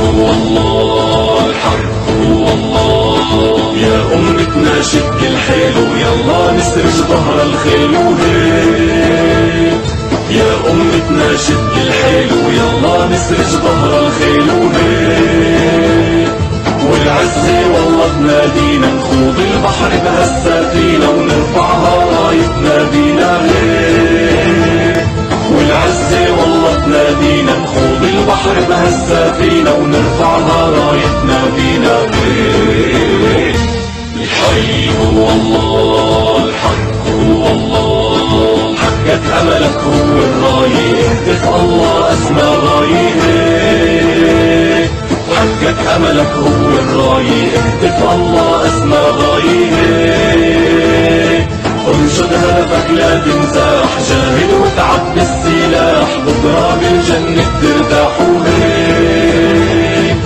هو الله، الحق هو الله. يا أمتنا شد الحيل ويلا نسرج ظهر الخيل وهيك. يا أمتنا شد الحيل ويلا نسرج ظهر الخيل وهيك. والعزة والله تنادينا نخوض البحر بهالسفينة ونرفعها رايتنا بينا هيك. والعزة والله تنادينا نخوض البحر بهالسفينة ونرفعها رايتنا بينا هيك. الحي هو الله، الحق هو الله. حقك أملك هو الراية، اهتف الله أسمى راية. حقك أملك هو الراية، اهتف الله أسمى راية. انشد هدفك لا تنزاح، جاهد وتعب بالسلاح، بكرة بالجنة ترتاح وهيك.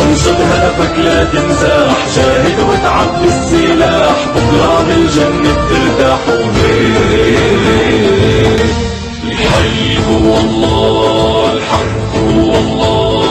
انشد هدفك لا تنزاح، جاهد وتعب بالسلاح، بكرة بالجنة ترتاح وهيك. الحي هو الله، الحق هو الله.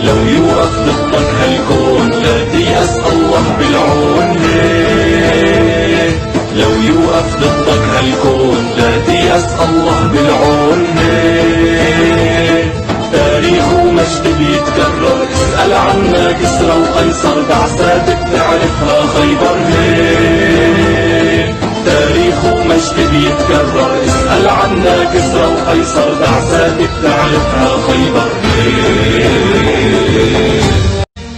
لو يوقف ضدك هالكون لا تيأس الله بالعون هيك. لو يوقف ضدك هالكون لا تيأس الله بالعون هيك. تاريخ ومجد بيتكرر، اسأل عنا كسرى وقيصر، بعثات بتعرفها خيبر هيك. تاريخ ومجد بيتكرر، اسأل عنا كسرى وقيصر، بعثات بتعرفها خيبر هيك.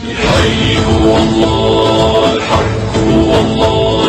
الحي هو الله، الحق هو الله.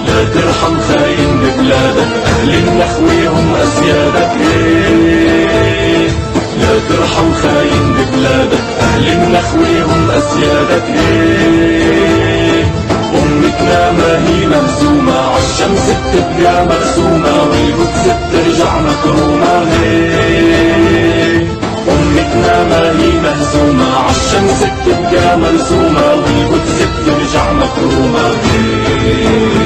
لا ترحم خاين ببلادك، أهل النخوة هم أسيادك هيك. لا ترحم خاين ببلادك، أهل النخوة هم أسيادك هيك. أمتنا ما هي مهزومة، عالشمس بتبقى مرسومة، والقدس بترجع مكرومة هيك. أمتنا ما هي مهزومة، عالشمس بتبقى مرسومة، والقدس بترجع مكرومة هيك.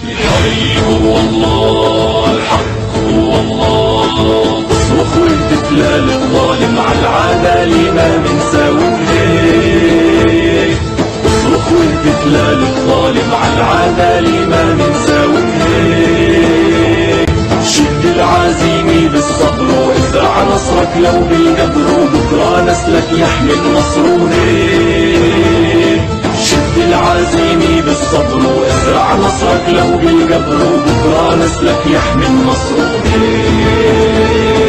الحي هو الله، الحق هو الله. اصرخ واهتف للظالم، عالعدالة ما منساوي هيك. اصرخ واهتف للظالم، عالعدالة ما منساوي هيك. شد العزيمة بالصبر وازرع نصرك لو بالقبر، وبكرة نسلك يحمي النصر هيك. شد العزيمة بالصبر وازرع نصرك لو بالقبر، وبكرة نسلك يحمي النصر هيك.